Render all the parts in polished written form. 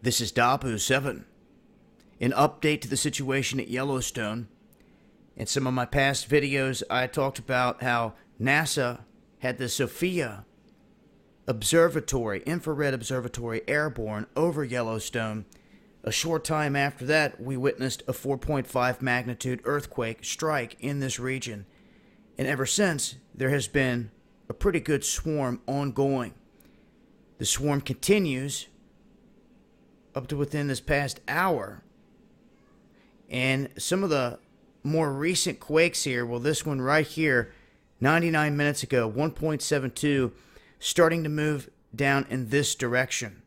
This is Dabu7. An update to the situation at Yellowstone. In some of my past videos, I talked about how NASA had the Sophia observatory, infrared observatory, airborne over Yellowstone. A short time after that, we witnessed a 4.5 magnitude earthquake strike in this region. And ever since, there has been a pretty good swarm ongoing. The swarm continues up to within this past hour. And some of the more recent quakes here, well, this one right here, 99 minutes ago, 1.72, starting to move down in this direction.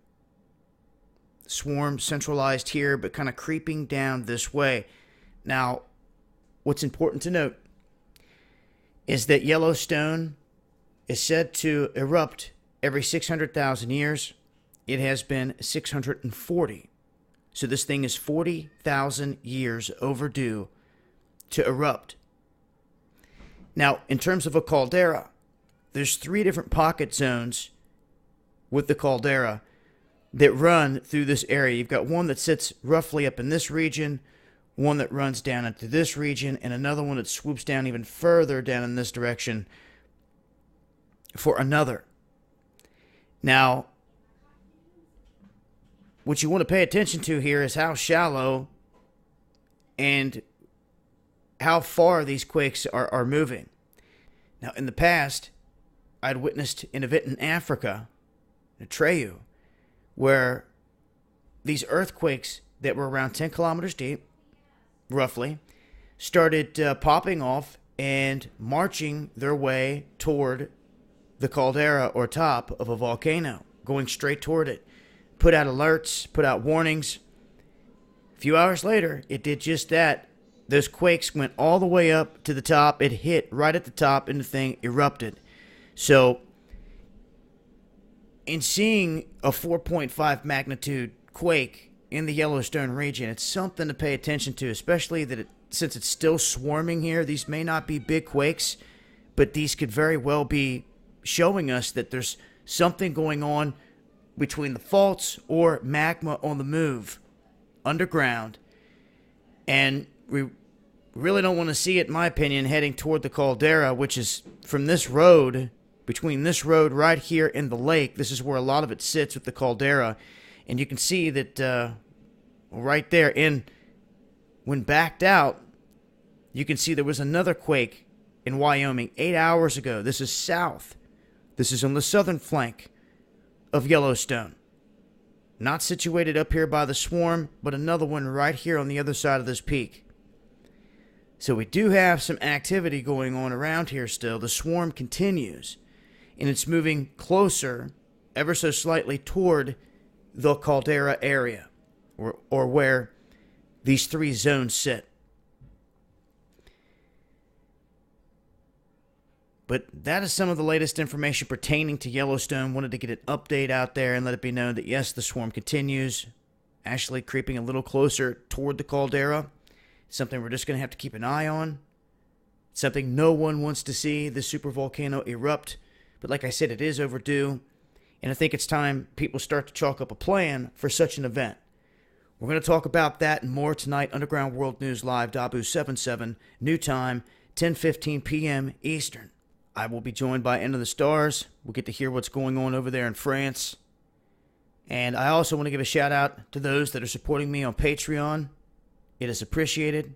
Swarm centralized here, but kind of creeping down this way. Now, what's important to note is that Yellowstone is said to erupt every 600,000 years. It has been 640. So this thing is 40,000 years overdue to erupt. Now, in terms of a caldera, there's 3 different pocket zones with the caldera that run through this area. You've got one that sits roughly up in this region, one that runs down into this region, and another one that swoops down even further down in this direction for another. Now, what you want to pay attention to here is how shallow and how far these quakes are moving. Now, in the past, I'd witnessed an event in Africa, in Treyu, where these earthquakes that were around 10 kilometers deep, roughly, started popping off and marching their way toward the caldera or top of a volcano, going straight toward it. Put out alerts, put out warnings. A few hours later, it did just that. Those quakes went all the way up to the top. It hit right at the top and the thing erupted. So, in seeing a 4.5 magnitude quake in the Yellowstone region, it's something to pay attention to, especially that since it's still swarming here. These may not be big quakes, but these could very well be showing us that there's something going on between the faults or magma on the move underground. And we really don't want to see it, in my opinion, heading toward the caldera, which is from this road, between this road right here and the lake. This is where a lot of it sits with the caldera. And you can see that right there, and when backed out, you can see there was another quake in Wyoming 8 hours ago. This is south. This is on the southern flank of Yellowstone. Not situated up here by the swarm, but another one right here on the other side of this peak. So we do have some activity going on around here still. The swarm continues, and it's moving closer, ever so slightly, toward the caldera area, or where these 3 zones sit. But that is some of the latest information pertaining to Yellowstone. Wanted to get an update out there and let it be known that, yes, the swarm continues, actually creeping a little closer toward the caldera. Something we're just going to have to keep an eye on. Something no one wants to see, the supervolcano erupt. But like I said, it is overdue. And I think it's time people start to chalk up a plan for such an event. We're going to talk about that and more tonight. Underground World News Live, Dabu77, new time, 10:15 p.m. Eastern. I will be joined by End of the Stars. We'll get to hear what's going on over there in France. And I also want to give a shout out to those that are supporting me on Patreon. It is appreciated.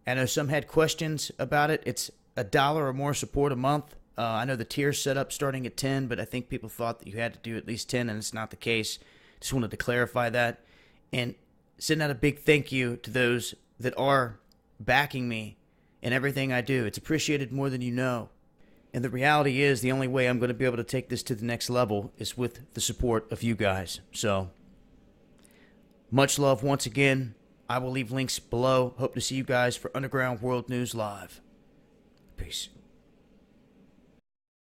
I know some had questions about it. It's $1 or more support a month. I know the tier's set up starting at 10, but I think people thought that you had to do at least 10, and it's not the case. Just wanted to clarify that. And send out a big thank you to those that are backing me in everything I do. It's appreciated more than you know. And the reality is, the only way I'm going to be able to take this to the next level is with the support of you guys. So, much love once again. I will leave links below. Hope to see you guys for Underground World News Live. Peace.